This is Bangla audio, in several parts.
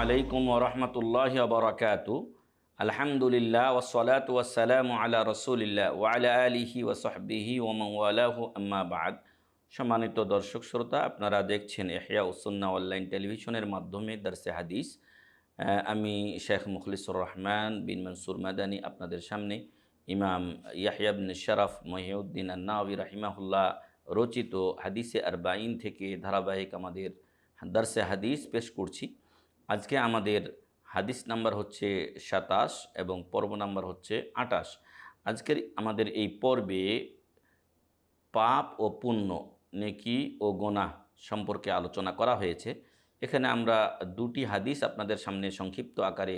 আলাইকুম ওয়া রাহমাতুল্লাহি ওয়া বারাকাতু। আলহামদুলিল্লাহ ওয়াসসালাতু ওয়াসসালামু আলা রাসূলিল্লাহ ওয়া আলা আলিহি ওয়া সাহবিহি ওয়া মান ওয়ালাহু আম্মা বা'দ। সম্মানিত দর্শক শ্রোতা, আপনারা দেখছেন ইহয়া সুন্নাহ অনলাইন টেলিভিশনের মাধ্যমে দারসে হাদিস। আমি শেখ মুখলিসুর রহমান বিন মনসুর মাদানী আপনাদের সামনে ইমাম ইয়াহইয়া ইবনে শরফ মহিউদ্দিন আন-নাওয়ী রাহিমাহুল্লাহ রচিত হাদিসে আরবাঈন থেকে ধারাবাহিক আমাদের দারসে হাদিস পেশ করছি। আজকে আমাদের হাদিস নাম্বার হচ্ছে ২৭ এবং পর্ব নাম্বার হচ্ছে ২৮। আজকের আমাদের এই পর্বে পাপ ও পুণ্য, নেকি ও গোনাহ সম্পর্কে আলোচনা করা হয়েছে। এখানে আমরা দুটি হাদিস আপনাদের সামনে সংক্ষিপ্ত আকারে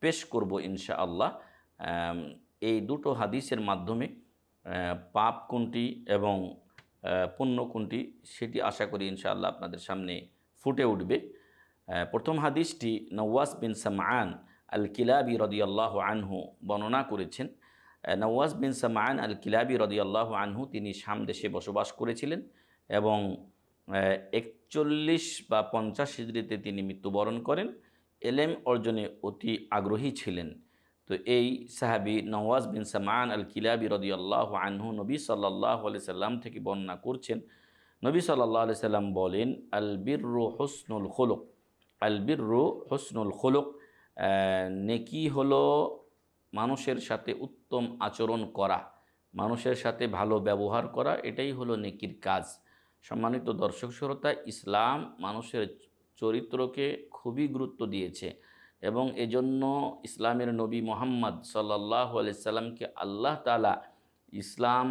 পেশ করব ইনশাআল্লাহ। এই দুটো হাদিসের মাধ্যমে পাপ কোনটি এবং পুণ্য কোনটি সেটি আশা করি ইনশাআল্লাহ আপনাদের সামনে ফুটে উঠবে। প্রথম হাদিসটি নওয়াস বিন সামআন আল কিলাবি রাদিয়াল্লাহু আনহু বর্ণনা করেছেন। নওয়াস বিন সামআন আল কিলাবি রাদিয়াল্লাহু আনহু তিনি শাম দেশে বসবাস করেছিলেন এবং ৪১ বা ৫০ হিজরিতে তিনি মৃত্যুবরণ করেন। এলেম অর্জনে অতি আগ্রহী ছিলেন। তো এই সাহাবী নওয়াস বিন সামআন আল কিলাবি রাদিয়াল্লাহু আনহু নবী সাল্লাল্লাহু আলাইহি সাল্লাম থেকে বর্ণনা করছেন। নবী সাল্লাল্লাহু আলাইহি সাল্লাম বলেন, আল বিররু হুসনুল খুলুক। আল বিররু হুসনুল খুলুক, নেকি হলো মানুষের সাথে উত্তম আচরণ করা, মানুষের সাথে ভালো ব্যবহার করা, এটাই হলো নেকির কাজ। সম্মানিত দর্শক শ্রোতা, ইসলাম মানুষের চরিত্রকে খুবই গুরুত্ব দিয়েছে এবং এজন্য ইসলামের নবী মুহাম্মদ সাল্লাল্লাহু আলাইহি সাল্লামকে আল্লাহ তাআলা ইসলাম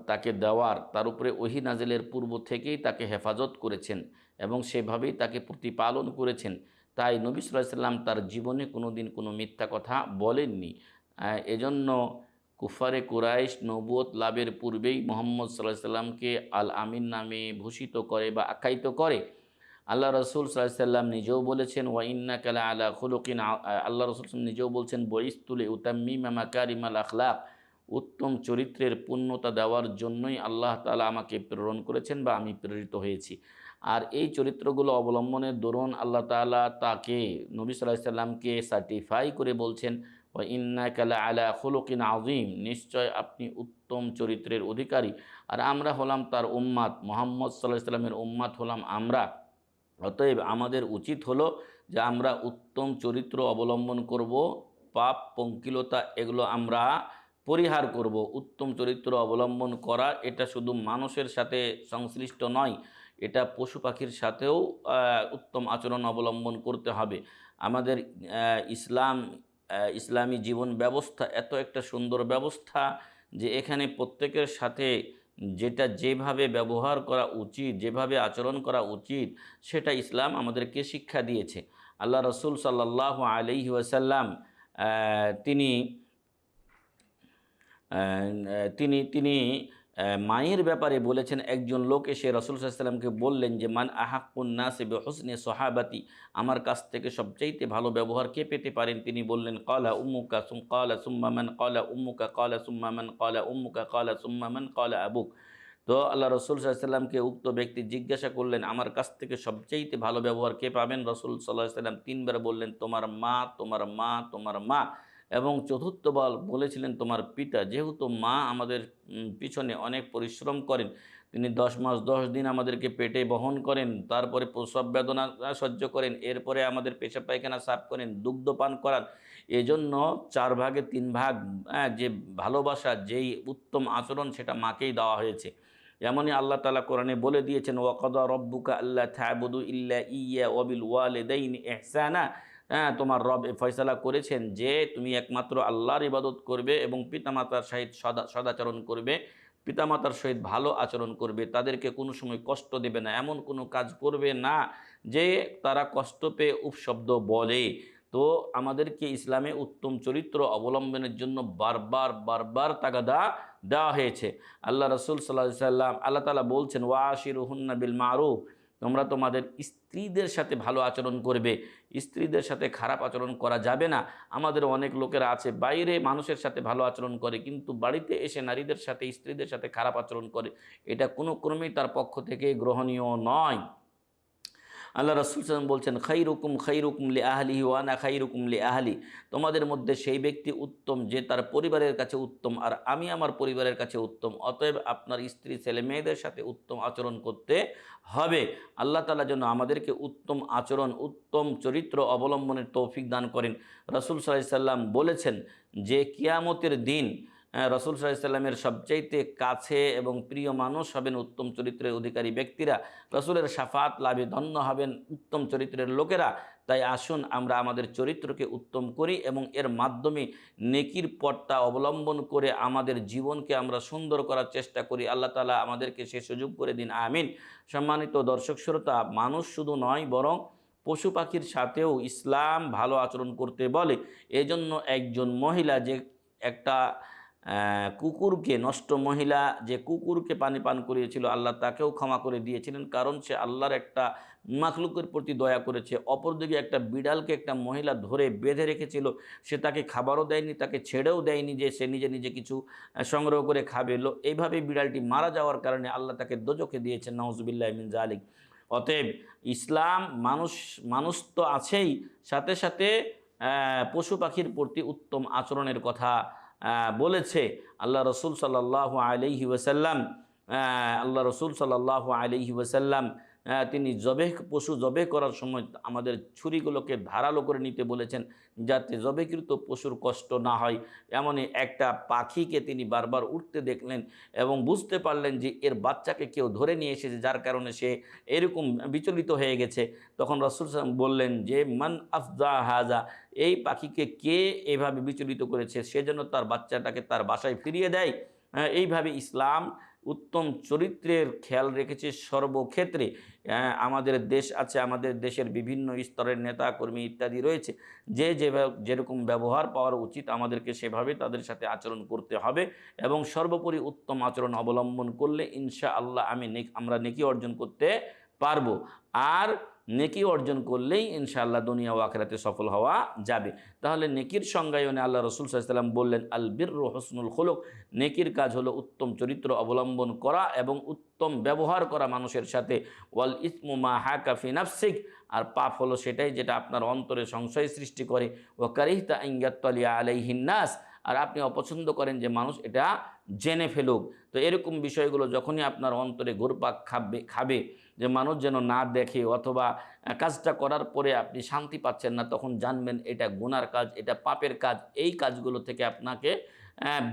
তাকে দেওয়ার, তার উপরে ওহী নাজিলের পূর্ব থেকেই তাকে হেফাজত করেছেন এবং সেভাবেই তাকে প্রতিপালন করেছেন। তাই নবী সাল্লাল্লাহু আলাইহি সাল্লাম তার জীবনে কোনো দিন কোনো মিথ্যা কথা বলেননি। এজন্য কুফারে কুরাইশ নবুয়ত লাভের পূর্বেই মুহাম্মদ সাল্লাল্লাহু আলাইহি সাল্লামকে আল আমিন নামে ভূষিত করে বা আখ্যায়িত করে। আল্লাহ রসুল সাল্লাল্লাহু আলাইহি সাল্লাম নিজেও বলেছেন, ওয়া ইন্নাকা লা আলা খুলুকিন, আল্লাহ রসুল নিজেও বলছেন, বুইসতু লিউতাম্মিমা মাকারিমাল আখলাক, উত্তম চরিত্রের পূর্ণতা দেওয়ার জন্যই আল্লাহ তাআলা আমাকে প্রেরণ করেছেন বা আমি প্রেরিত হয়েছি। আর এই চরিত্রগুলো অবলম্বনের দরুন আল্লাহ তাআলা তাকে নবী সাল্লাল্লাহু আলাইহি সাল্লামকে সার্টিফাই করে বলছেন, ওয়া ইন্নাকা লা আলা খুলুকিন আযীম, নিশ্চয় আপনি উত্তম চরিত্রের অধিকারী। আর আমরা হলাম তার উম্মাত, মুহাম্মদ সাল্লাল্লাহু আলাইহি সাল্লামের উম্মাত হলাম আমরা। অতএব আমাদের উচিত হলো যে আমরা উত্তম চরিত্র অবলম্বন করব, পাপ পঙ্কিলতা এগুলো আমরা পরিহার করব। উত্তম চরিত্র অবলম্বন করা এটা শুধু মানুষের সাথে সংশ্লিষ্ট নয়, এটা পশু পাখির সাথেও উত্তম আচরণ অবলম্বন করতে হবে। আমাদের ইসলামী জীবন ব্যবস্থা এত একটা সুন্দর ব্যবস্থা যে এখানে প্রত্যেকের সাথে যেটা যেভাবে ব্যবহার করা উচিত, যেভাবে আচরণ করা উচিত, সেটা ইসলাম আমাদেরকে শিক্ষা দিয়েছে। আল্লাহ রসুল সাল্লাল্লাহু আলাইহি ওয়াসাল্লাম তিনি তিনি তিনি মায়ের ব্যাপারে বলেছেন, একজন লোক এসে রাসূল সাল্লাল্লাহু আলাইহি ওয়াসাল্লামকে বললেন যে, মান আহাক্কুন নাসি বিহুসনি সাহাবাতি, আমার কাছ থেকে সবচাইতে ভালো ব্যবহার কে পেতে পারেন? তিনি বললেন, ক্বালা উম্মুকা, ক্বালা সুম্মা মান, ক্বালা উম্মুকা, ক্বালা সুম্মা মান, ক্বালা উম্মুকা, ক্বালা সুম্মা মান, ক্বালা আবুক। তো আল্লাহ রসুল সাল্লাল্লাহু আলাইহি ওয়াসাল্লামকে উক্ত ব্যক্তি জিজ্ঞাসা করলেন, আমার কাছ থেকে সবচাইতে ভালো ব্যবহার কে পাবেন? রাসূল সাল্লাল্লাহু আলাইহি ওয়াসাল্লাম তিনবার বললেন, তোমার মা, তোমার মা, তোমার মা, এবং চতুর্থবার বলেছিলেন তোমার পিতা। যেহেতু মা আমাদের পিছনে অনেক পরিশ্রম করেন, তিনি 10 মাস 10 দিন আমাদেরকে পেটে বহন করেন, তারপরে প্রসব বেদনা সহ্য করেন, এরপরে আমাদের পেশাব পায়খানা সাফ করেন, দুগ্ধ পান করান। এজন্য 4 ভাগে 3 ভাগ যে ভালোবাসা, যেই উত্তম আচরণ, সেটা মাকেই দেওয়া হয়েছে। এমনই আল্লাহ তাআলা কোরআনে বলে দিয়েছেন, ওয়াকাদা রব্বুকা আল্লা তা'বুদু ইল্লা ইয়্যা ওয়া বিল ওয়ালিদাইনি ইহসানা, তোমার রব ফয়সালা করেছেন যে তুমি একমাত্র আল্লাহর ইবাদত করবে এবং পিতামাতার সহিত সদাচরণ করবে, পিতামাতার সহিত ভালো আচরণ করবে, তাদেরকে কোনো সময় কষ্ট দেবে না, এমন কোনো কাজ করবে না যে তারা কষ্ট পেয়ে উপশব্দ বলে। তো আমাদেরকে ইসলামে উত্তম চরিত্র অবলম্বনের জন্য বারবার বারবার তাগাদা দেওয়া হয়েছে। আল্লাহ রসুল সাল্লাল্লাহু আলাইহি ওয়াসাল্লাম, আল্লাহ তাআলা বলছেন, ওয়াশিরুহুন্না বিল মারুফ, তোমরা তোমাদের স্ত্রীদের সাথে ভালো আচরণ করবে, স্ত্রীদের সাথে খারাপ আচরণ করা যাবে না। আমাদের অনেক লোকেরা আছে বাইরে মানুষের সাথে ভালো আচরণ করে, কিন্তু বাড়িতে এসে নারীদের সাথে, স্ত্রীদের সাথে খারাপ আচরণ করে। এটা কোনো ক্রমেই তার পক্ষ থেকে গ্রহণীয় নয়। আল্লাহ রাসূল সাল্লাল্লাহু আলাইহি ওয়াসাল্লাম বলছেন, খাইরুকুম লি আহলিহি ওয়া আনা খাইরুকুম লি আহলি। তোমাদের মধ্যে সেই ব্যক্তি উত্তম যে তার পরিবারের কাছে উত্তম, আর আমি আমার পরিবারের কাছে উত্তম। অতএব আপনার স্ত্রী ছেলে মেয়েদের সাথে উত্তম আচরণ করতে হবে। আল্লাহ তাআলা যেন আমাদেরকে উত্তম আচরণ, উত্তম চরিত্র অবলম্বনের তৌফিক দান করেন। রাসূল সাল্লাল্লাহু আলাইহি ওয়াসাল্লাম বলেছেন যে কিয়ামতের দিন রাসূল সাল্লাল্লাহু আলাইহি ওয়াসাল্লামের সবচাইতে কাছে এবং প্রিয় মানুষ হবেন উত্তম চরিত্রের অধিকারী ব্যক্তিরা। রাসূলের শাফাত লাভে ধন্য হবেন উত্তম চরিত্রের লোকেরা। তাই আসুন আমরা আমাদের চরিত্রকে উত্তম করি এবং এর মাধ্যমে নেকির পথটা অবলম্বন করে আমাদের জীবনকে আমরা সুন্দর করার চেষ্টা করি। আল্লাহ তাআলা আমাদেরকে সে সুযোগ করে দিন, আমিন। সম্মানিত দর্শক শ্রোতা, মানুষ শুধু নয় বরং পশু পাখির সাথেও ইসলাম ভালো আচরণ করতে বলে। এজন্য একজন মহিলা যে একটা কুকুরকে, নষ্ট মহিলা যে কুকুরকে পানি পান করিয়েছিল, আল্লাহ তাকেও ক্ষমা করে দিয়েছিলেন, কারণ সে আল্লাহর একটা মাখলুকের প্রতি দয়া করেছে। অপরদিকে একটা বিড়ালকে একটা মহিলা ধরে বেঁধে রেখেছিল, সে তাকে খাবারও দেয়নি, তাকে ছেড়েও দেয়নি যে সে নিজে নিজে কিছু সংগ্রহ করে খাবে। এইভাবে বিড়ালটি মারা যাওয়ার কারণে আল্লাহ তাকে দোজখে দিয়েছেন, নাউজুবিল্লাহি মিন জালিক। অতএব ইসলাম মানুষ তো আছেই, সাথে সাথে পশু পাখির প্রতি উত্তম আচরণের কথা বলেছে। আল্লাহ রসুল সাল্লাল্লাহু আলাইহি ওয়াসাল্লাম তিনি পশু জবেহ করার সময় আমাদের ছুরিগুলোকে ধারালো করে নিতে বলেছেন, যাতে জবেহকৃত পশুর কষ্ট না হয়। এমনই একটা পাখিকে তিনি বারবার উঠতে দেখলেন এবং বুঝতে পারলেন যে এর বাচ্চাকে কেউ ধরে নিয়ে এসেছে, যার কারণে সে এরকম বিচলিত হয়ে গেছে। তখন রাসূল সাল্লাল্লাহু আলাইহি ওয়াসাল্লাম বললেন যে মান আফজা হাজা, এই পাখিকে কে এভাবে বিচলিত করেছে, সে যেন তার বাচ্চাটাকে তার বাসায় ফিরিয়ে দেয়। এইভাবে ইসলাম উত্তম চরিত্রের খেয়াল রেখেছে সর্বক্ষেত্রে। আমাদের দেশ আছে, আমাদের দেশের বিভিন্ন স্তরের নেতা কর্মী ইত্যাদি রয়েছে, যেরকম ব্যবহার পাওয়ার উচিত আমাদেরকে সেভাবে তাদের সাথে আচরণ করতে হবে এবং সর্বোপরি উত্তম আচরণ অবলম্বন করলে ইনশাআল্লাহ আমরা নেকি অর্জন করতে পারবো। আর নেকি অর্জন করলেই ইনশাআল্লাহ দুনিয়া ও আখিরাতে সফল হওয়া যাবে। তাহলে নেকির সংজ্ঞায়নে আল্লাহ রাসূল সাল্লাল্লাহু আলাইহি ওয়াসাল্লাম বললেন, আল বিররু হুসনুল খুলুক, নেকির কাজ হলো উত্তম চরিত্র অবলম্বন করা এবং উত্তম ব্যবহার করা মানুষের সাথে। ওয়াল ইসমু মা হাকা ফি নাফসিক, আর পাপ হলো সেটাই যেটা আপনার অন্তরে সংশয় সৃষ্টি করে। ওয়া কারিহতা আন ইয়াত্তালিয়া আলাইহিন নাস, আর আপনি অপছন্দ করেন যে মানুষ এটা জেনে ফেলুক। তো এরকম বিষয়গুলো যখনই আপনার অন্তরে ঘুরপাক খাবে যে মানুষ যেন না দেখে, অথবা কাজটা করার পরে আপনি শান্তি পাচ্ছেন না, তখন জানবেন এটা গুনার কাজ, এটা পাপের কাজ। এই কাজগুলো থেকে আপনাকে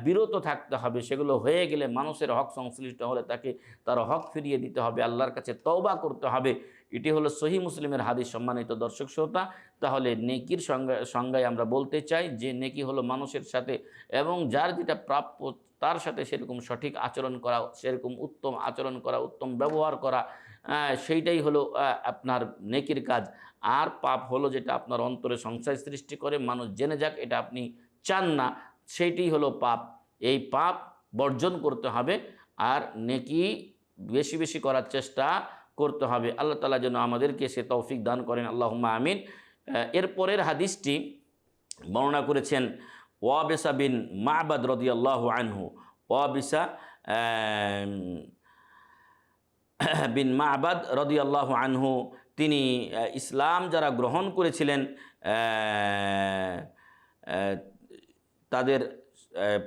বিরত থাকতে হবে। সেগুলো হয়ে গেলে মানুষের হক সংশ্লিষ্ট হলে তাকে তার হক ফিরিয়ে দিতে হবে, আল্লাহর কাছে তওবা করতে হবে। এটি হলো সহিহ মুসলিমের হাদিস। সম্মানিত দর্শক শ্রোতা, তাহলে নেকির সংজ্ঞায় আমরা বলতে চাই যে নেকি হলো মানুষের সাথে এবং যার যেটা প্রাপ্য তার সাথে সেরকম সঠিক আচরণ করা, সেরকম উত্তম আচরণ করা, উত্তম ব্যবহার করা, সেইটাই হলো আপনার নেকির কাজ। আর পাপ হলো যেটা আপনার অন্তরে সংশয় সৃষ্টি করে, মানুষ জেনে যাক এটা আপনি চান না, সেইটাই হলো পাপ। এই পাপ বর্জন করতে হবে আর নেকি বেশি বেশি করার চেষ্টা করতে হবে। আল্লাহ তাআলা যেন আমাদেরকে সে তৌফিক দান করেন, আল্লাহুম্মা আমিন। এরপরের হাদিসটি বর্ণনা করেছেন ওয়াবিসা বিন মা'বাদ রাদিয়াল্লাহু আনহু। ওয়াবিসা বিন মা'বাদ রাদিয়াল্লাহু আনহু, তিনি ইসলাম যারা গ্রহণ করেছিলেন তাদের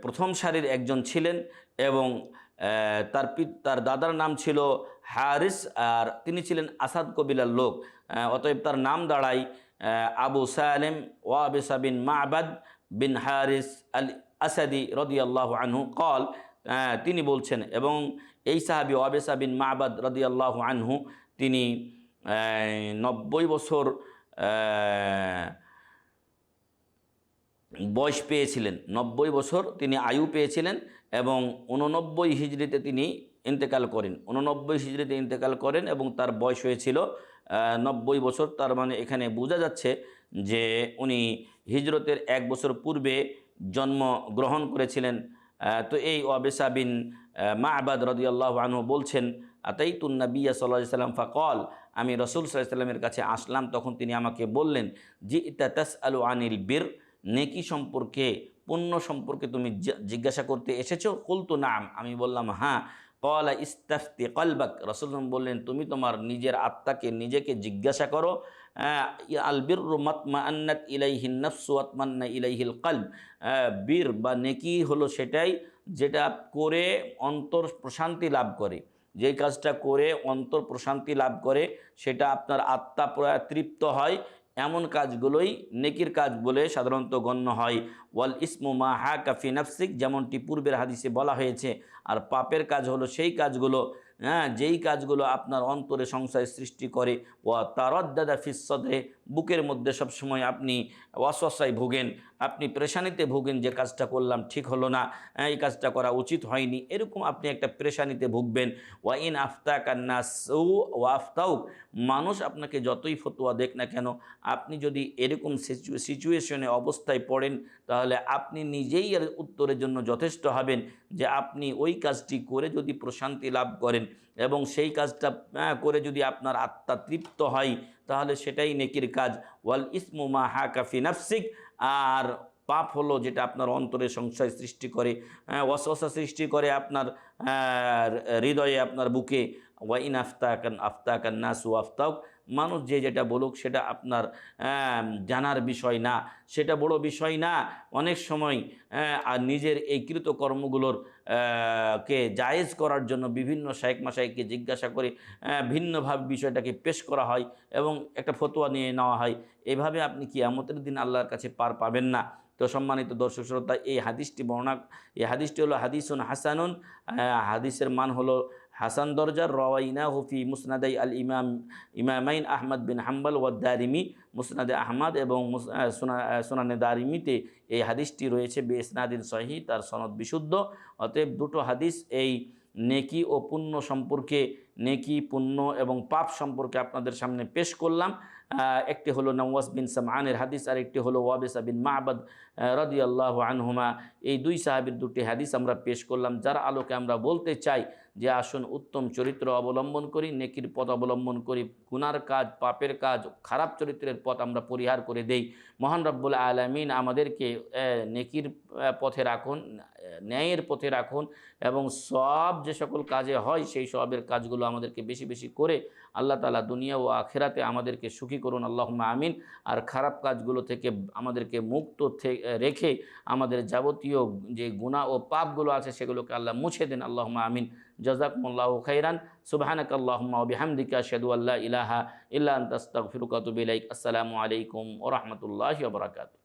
প্রথম সারির একজন ছিলেন এবং তার দাদার নাম ছিল হারিস, আর তিনি ছিলেন আসাদ কবিলার লোক। অতএব তার নাম দাঁড়ায় আবু সালেম ওয়াবিসা বিন মা'বাদ বিন হারিস আল আসাদি রাদিয়াল্লাহু আনহু কল, তিনি বলছেন। এবং এই সাহাবী ওয়াবিসা বিন মা'বাদ রাদিয়াল্লাহু আনহু তিনি 90 বছর বয়স পেয়েছিলেন, 90 বছর তিনি আয়ু পেয়েছিলেন এবং 89 হিজরিতে তিনি ইন্তেকাল করেন। 89 হিজরিতে ইন্তেকাল করেন এবং তার বয়স হয়েছিল 90 বছর। তার মানে এখানে বোঝা যাচ্ছে যে উনি হিজরতের 1 বছর পূর্বে জন্মগ্রহণ করেছিলেন। তো এই ওয়াবিসা বিন মা'বাদ রাদিয়াল্লাহু আনহু বলছেন, আতাইতুন নবিয়্য সাল্লাল্লাহু আলাইহি ওয়াসাল্লাম ফাকাল, আমি রাসূল সাল্লাল্লাহু আলাইহি ওয়াসাল্লামের কাছে আসলাম, তখন তিনি আমাকে বললেন, জি'তা তাসআলু আনিল বির, নেকি সম্পর্কে, পুণ্য সম্পর্কে তুমি জিজ্ঞাসা করতে এসেছো? কুলতু নাম, আমি বললাম হ্যাঁ। ক্বালা ইস্তাফতি কলবাক, রাসূল বললেন তুমি তোমার নিজের আত্মাকে নিজেকে জিজ্ঞাসা করো, আল বিররু মাতমাআন্নাত ইলাইহিন নাফসু ওয়াতমান্না ইলাইহিল কলব, বীর বা নেকি হলো সেটাই যেটা করে অন্তর প্রশান্তি লাভ করে, যেই কাজটা করে অন্তর প্রশান্তি লাভ করে, সেটা আপনার আত্মা তৃপ্ত হয়, এমন কাজগুলোই নেকির কাজ বলে সাধারণত গণ্য হয়। ওয়াল ইসমু মা হাকা ফি নাফসিক, যেমনটি পূর্বের হাদিসে বলা হয়েছে। আর পাপের কাজ হলো সেই কাজগুলো, যেই কাজগুলো আপনার অন্তরে সংশয় সৃষ্টি করে। ওয়া তারাদ্দাদা ফিস সদরে, বুকের মধ্যে সবসময় আপনি ওয়াসওয়াসায় ভোগেন, আপনি পেরেশানিতে ভোগেন, যে কাজটা করলাম ঠিক হলো না, এই কাজটা করা উচিত হয়নি, এরকম আপনি একটা পেরেশানিতে ভুগবেন। ওয়া ইন আফতাকান নাসু ওয়া আফতাউক, মানুষ আপনাকে যতই ফতোয়া দেখ না কেন, আপনি যদি এরকম সিচুয়েশনে অবস্থায় পড়েন, তাহলে আপনি নিজেই এর উত্তরের জন্য যথেষ্ট হবেন, যে আপনি ওই কাজটি করে যদি প্রশান্তি লাভ করেন এবং সেই কাজটা করে যদি আপনার আত্মা তৃপ্ত হয়, তাহলে সেটাই নেকির কাজ। ওয়াল ইসমু মা হাকা ফি নাফসিক, আর পাপ হলো যেটা আপনার অন্তরে সংশয় সৃষ্টি করে, ওয়াসওয়াসা সৃষ্টি করে আপনার হৃদয়ে, আপনার বুকে। ওয়া ইন আফতাকান নাসু আফতাউক, মানুষ যে যেটা বলুক সেটা আপনার জানার বিষয় না, সেটা বড় বিষয় না। অনেক সময় আর নিজের এই কৃতকর্মগুলোর কে জায়েজ করার জন্য বিভিন্ন শায়েখ মাশায়েখকে জিজ্ঞাসা করে ভিন্নভাবে বিষয়টাকে পেশ করা হয় এবং একটা ফতোয়া নিয়ে নেওয়া হয়। এভাবে আপনি কিয়ামতের দিন আল্লাহর কাছে পার পাবেন না। তো সম্মানিত দর্শক শ্রোতা, এই হাদিসটি হলো হাদিসুন হাসানুন, হাদিসের মান হলো হাসান দরজার। রওয়াইনাহু ফি মুসনাদাই আল ইমামাইন আহমদ বিন হাম্বল ওয়াদ দারিমি, মুসনাদে আহমদ এবং সুনানে দারিমিতে এই হাদিসটি রয়েছে বিইসনাদিন সহিহ, তার সনদ বিশুদ্ধ। অতএব দুটো হাদিস এই নেকি ও পুণ্য সম্পর্কে, নেকি পুণ্য এবং পাপ সম্পর্কে আপনাদের সামনে পেশ করলাম। একটি হলো নওয়াস বিন সামআনের হাদিস, আর একটি হলো ওয়াবিসা বিন মা'বাদ রাদিয়াল্লাহু আনহুমা। এই দুই সাহাবীর দুটি হাদিস আমরা পেশ করলাম, যার আলোকে আমরা বলতে চাই যে আসুন উত্তম চরিত্র অবলম্বন করি, নেকির পথ অবলম্বন করি, গুনার কাজ, পাপের কাজ, খারাপ চরিত্রের পথ আমরা পরিহার করে দেই। মহান রব্বুল আলামিন আমাদেরকে নেকির পথে রাখুন, ন্যায়ের পথে রাখুন, এবং সব যে সকল কাজে হয় সেই সবের কাজগুলো আমাদেরকে বেশি বেশি করে আল্লাহ তাআলা দুনিয়া ও আখিরাতে আমাদেরকে সুখী করুন, আল্লাহুম্মা আমিন। আর খারাপ কাজগুলো থেকে আমাদেরকে মুক্ত রেখে আমাদের যাবতীয় যে গুনাহ ও পাপগুলো আছে সেগুলোকে আল্লাহ মুছে দেন, আল্লাহুম্মা আমিন। জাযাকুমুল্লাহু খাইরান। সুবহানাকাল্লাহুম্মা ওয়া বিহামদিকা আশহাদু আল্লা ইলাহা ইল্লা আনতা আস্তাগফিরুকা ওয়া আতুবু ইলাইক। আসসালামু আলাইকুম ওয়া রাহমাতুল্লাহি ওয়া বারাকাতুহু।